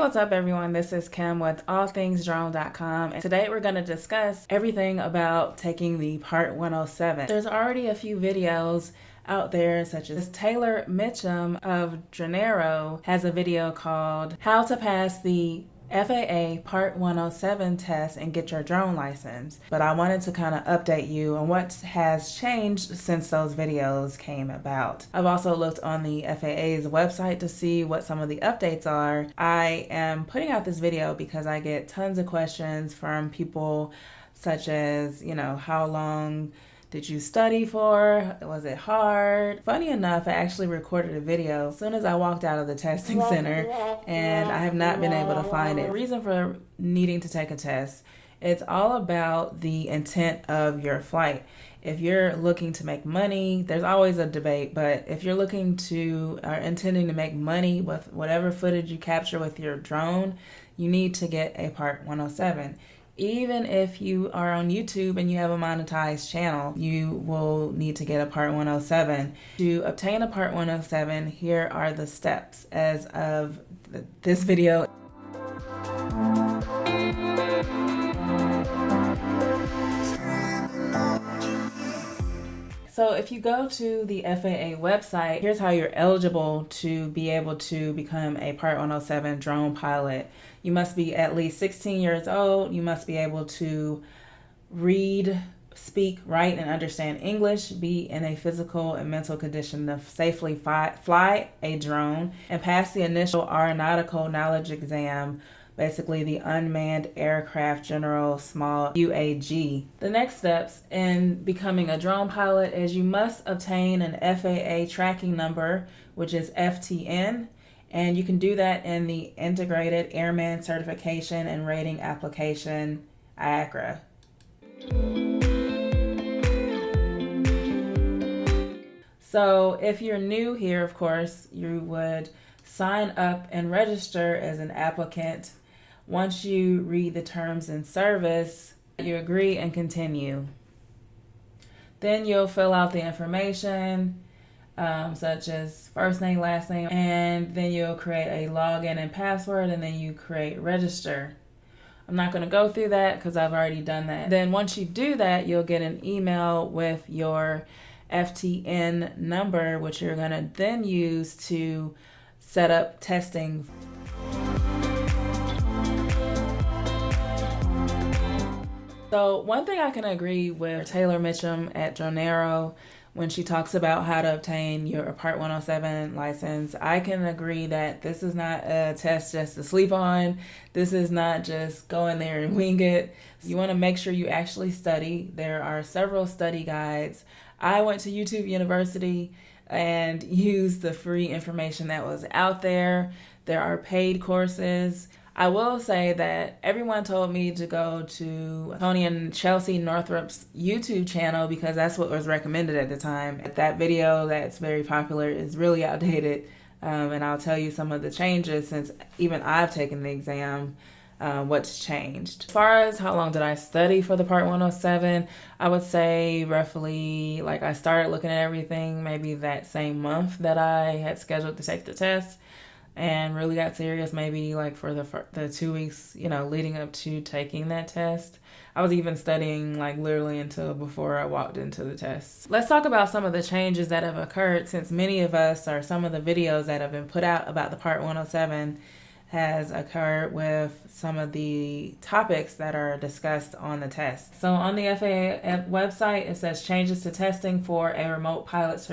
what's up everyone? This is Kim with allthingsdrone.com, and today we're going to discuss everything about taking the Part 107. There's already a few videos out there, such as Taylor Mitchum of Dronero has a video called How to Pass the FAA Part 107 test and get your drone license. But I wanted to kind of update you on what has changed since those videos came about. I've also looked on the FAA's website to see what some of the updates are. I am putting out this video because I get tons of questions from people such as, how long did you study for? Was it hard? Funny enough, I actually recorded a video as soon as I walked out of the testing center, and I have not been able to find it. The reason for needing to take a test, it's all about the intent of your flight. If you're looking to make money, there's always a debate, but if you're intending to make money with whatever footage you capture with your drone, you need to get a Part 107. Even if you are on YouTube and you have a monetized channel, you will need to get a Part 107. To obtain a Part 107, here are the steps as of this video. So if you go to the FAA website, here's how you're eligible to be able to become a Part 107 drone pilot. You must be at least 16 years old. You must be able to read, speak, write, and understand English, be in a physical and mental condition to safely fly a drone, and pass the initial aeronautical knowledge exam, basically the Unmanned Aircraft General Small UAG. The next steps in becoming a drone pilot is you must obtain an FAA tracking number, which is FTN, and you can do that in the Integrated Airman Certification and Rating Application, IACRA. So if you're new here, of course, you would sign up and register as an applicant. Once you read the terms and service, you agree and continue. Then you'll fill out the information, such as first name, last name, and then you'll create a login and password, and then you create register. I'm not going to go through that because I've already done that. Then once you do that, you'll get an email with your FTN number, which you're going to then use to set up testing. So one thing I can agree with Taylor Mitchum at Dronero when she talks about how to obtain your Part 107 license, I can agree that this is not a test just to sleep on. This is not just go in there and wing it. You want to make sure you actually study. There are several study guides. I went to YouTube University and used the free information that was out there. There are paid courses. I will say that everyone told me to go to Tony and Chelsea Northrup's YouTube channel because that's what was recommended at the time. That video that's very popular is really outdated, and I'll tell you some of the changes since even I've taken the exam, what's changed. As far as how long did I study for the Part 107, I would say roughly, I started looking at everything maybe that same month that I had scheduled to take the test, and really got serious maybe for the 2 weeks, leading up to taking that test. I was even studying literally until before I walked into the test. Let's talk about some of the changes that have occurred since many of us, or some of the videos that have been put out about the Part 107 has occurred with some of the topics that are discussed on the test. So on the FAA website, it says changes to testing for a remote pilot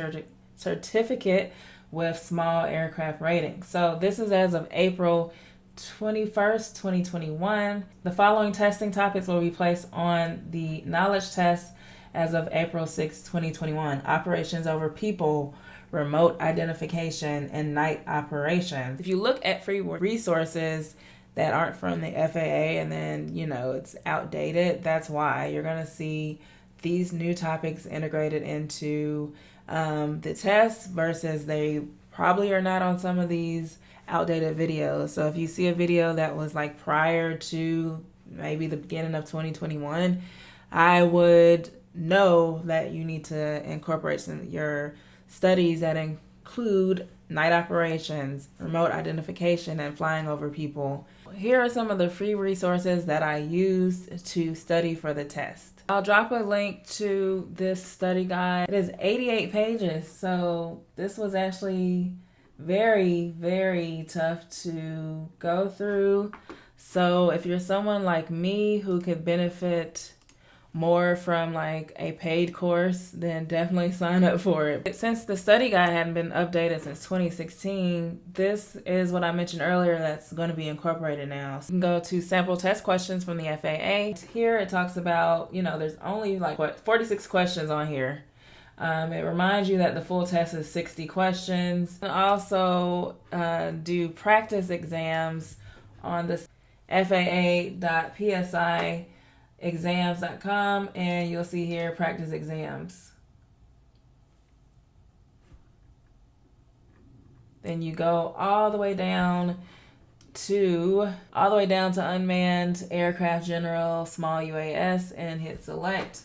certificate with small aircraft rating. So this is as of April 21st, 2021. The following testing topics will be placed on the knowledge test as of April 6, 2021. Operations over people, remote identification, and night operations. If you look at free resources that aren't from the FAA and then, it's outdated, that's why you're going to see these new topics integrated into the test versus they probably are not on some of these outdated videos. So if you see a video that was prior to maybe the beginning of 2021, I would know that you need to incorporate your studies that include night operations, remote identification, and flying over people. Here are some of the free resources that I used to study for the test. I'll drop a link to this study guide. It is 88 pages, so this was actually very, very tough to go through. So if you're someone like me who could benefit more from like a paid course, then definitely sign up for it. Since the study guide hadn't been updated since 2016, this is what I mentioned earlier that's going to be incorporated now. So you can go to sample test questions from the FAA. Here it talks about, there's only 46 questions on here. It reminds you that the full test is 60 questions. And also do practice exams on the FAA.psi.exams.com, and you'll see here practice exams. Then you go all the way down to unmanned aircraft general small UAS and hit select.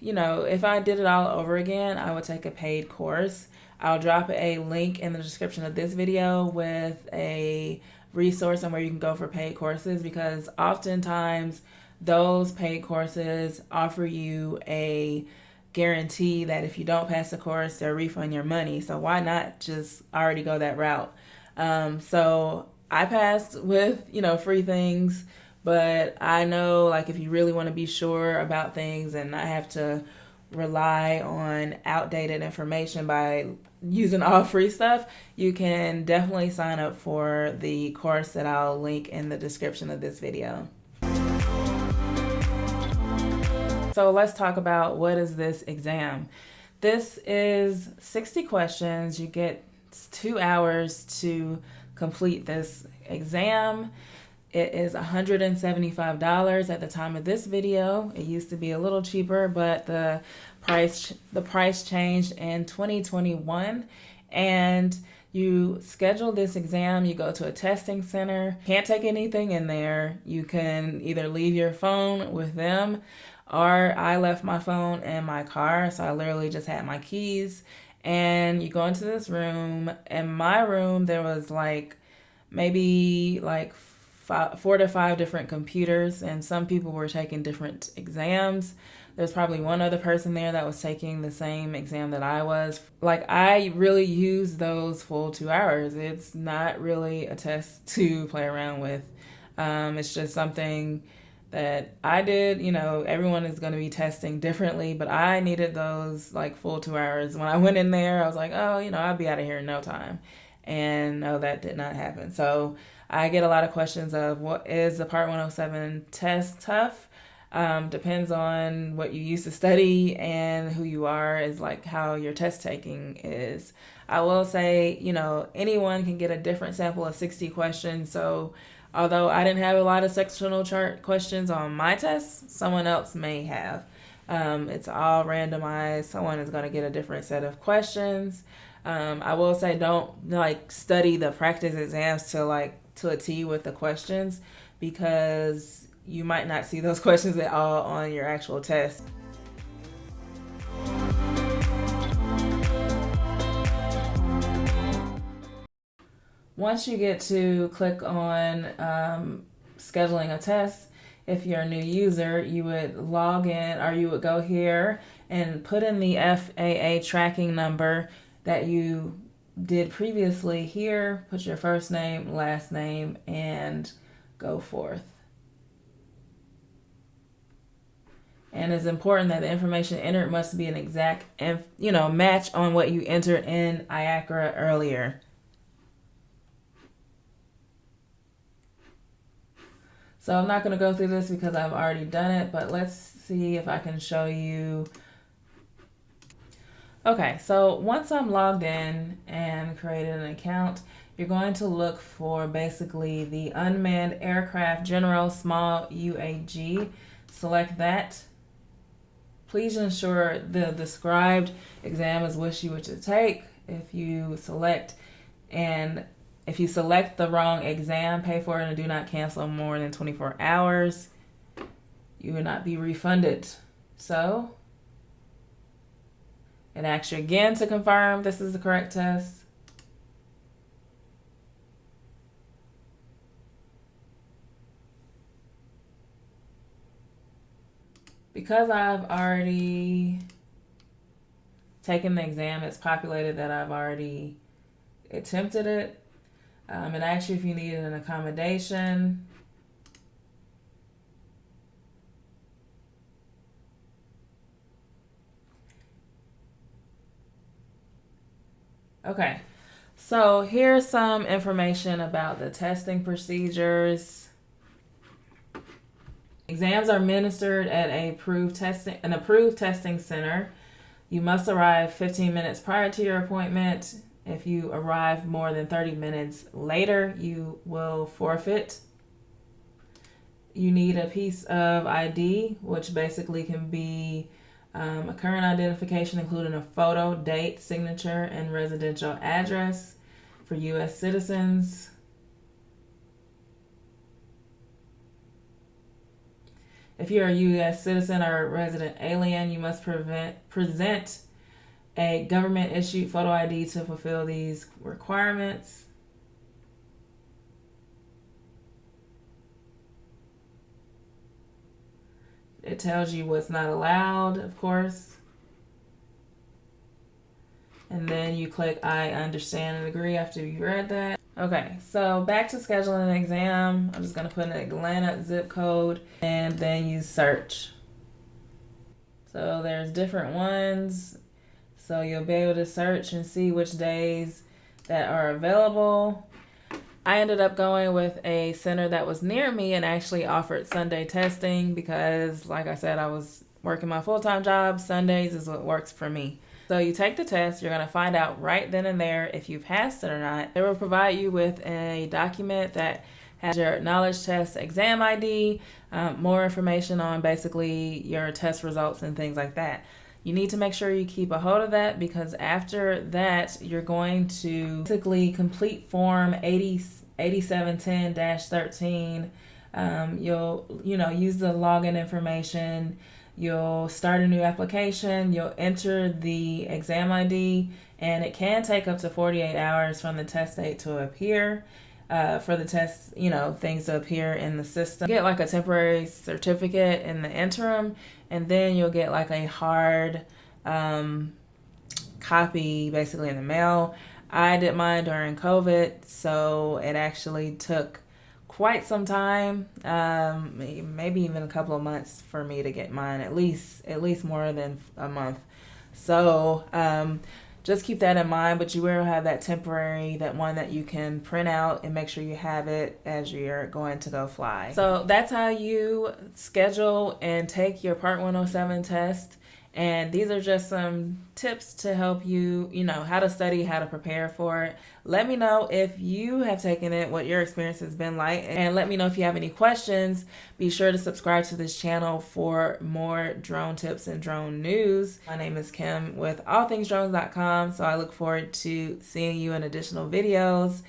If I did it all over again, I would take a paid course. I'll drop a link in the description of this video with a resource on where you can go for paid courses, because oftentimes those paid courses offer you a guarantee that if you don't pass the course, they'll refund your money. So why not just already go that route? So I passed with, free things, but I know if you really want to be sure about things and not have to rely on outdated information by using all free stuff, you can definitely sign up for the course that I'll link in the description of this video. So let's talk about what is this exam. This is 60 questions. You get 2 hours to complete this exam. It is $175 at the time of this video. It used to be a little cheaper, but the price changed in 2021. And you schedule this exam, you go to a testing center. Can't take anything in there. You can either leave your phone with them, or I left my phone in my car, so I literally just had my keys. And you go into this room. In my room, there was maybe 4 to 5 different computers, and some people were taking different exams. There's probably one other person there that was taking the same exam that I was. I really used those full 2 hours. It's not really a test to play around with. It's just something that I did. Everyone is going to be testing differently, but I needed those full 2 hours. When I went in there, I was like, I'll be out of here in no time. And no, that did not happen. So I get a lot of questions of, what is the Part 107 test tough? Depends on what you used to study and who you are, is how your test taking is. I will say, anyone can get a different sample of 60 questions. So although I didn't have a lot of sectional chart questions on my test, someone else may have. It's all randomized. Someone is going to get a different set of questions. I will say, don't study the practice exams to a T with the questions, because you might not see those questions at all on your actual test. Once you get to click on scheduling a test, if you're a new user, you would log in, or you would go here and put in the FAA tracking number that you did previously. Here, put your first name, last name, and go forth. And it's important that the information entered must be an exact, match on what you entered in IACRA earlier. So I'm not going to go through this because I've already done it, but let's see if I can show you. Okay, so once I'm logged in and created an account, you're going to look for basically the Unmanned Aircraft General Small UAG. Select that. Please ensure the described exam is what you wish to take. If you select the wrong exam, pay for it and do not cancel more than 24 hours. You will not be refunded. So it asks you again to confirm this is the correct test. Because I've already taken the exam, it's populated that I've already attempted it. It asks you if you need an accommodation. Okay, so here's some information about the testing procedures. Exams are administered at an approved testing center. You must arrive 15 minutes prior to your appointment. If you arrive more than 30 minutes later, you will forfeit. You need a piece of ID, which basically can be a current identification, including a photo, date, signature, and residential address for U.S. citizens. If you're a U.S. citizen or a resident alien, you must present a government-issued photo ID to fulfill these requirements. It tells you what's not allowed, of course. And then you click I understand and agree after you read that. Okay, so back to scheduling an exam. I'm just going to put an Atlanta zip code and then you search. So there's different ones. So you'll be able to search and see which days that are available. I ended up going with a center that was near me and actually offered Sunday testing because, like I said, I was working my full-time job. Sundays is what works for me. So you take the test. You're going to find out right then and there if you passed it or not. They will provide you with a document that has your knowledge test exam ID, more information on basically your test results and things like that. You need to make sure you keep a hold of that because after that, you're going to basically complete form 8710-13. You'll use the login information. You'll start a new application. You'll enter the exam ID, and it can take up to 48 hours from the test date to appear. For the test, things to appear in the system. You get like a temporary certificate in the interim, and then you'll get like a hard copy basically in the mail. I did mine during COVID, so it actually took quite some time, maybe even a couple of months for me to get mine, at least more than a month. So just keep that in mind, but you will have that temporary, that one that you can print out and make sure you have it as you're going to go fly. So that's how you schedule and take your Part 107 test. And these are just some tips to help you, how to study, how to prepare for it. Let me know if you have taken it, what your experience has been like, and let me know if you have any questions. Be sure to subscribe to this channel for more drone tips and drone news. My name is Kim with allthingsdrones.com, so I look forward to seeing you in additional videos.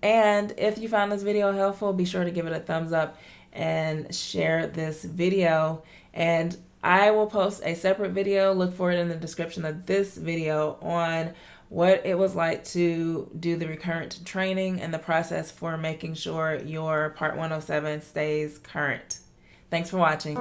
And if you found this video helpful, be sure to give it a thumbs up and share this video. And I will post a separate video, look for it in the description of this video, on what it was like to do the recurrent training and the process for making sure your Part 107 stays current. Thanks for watching.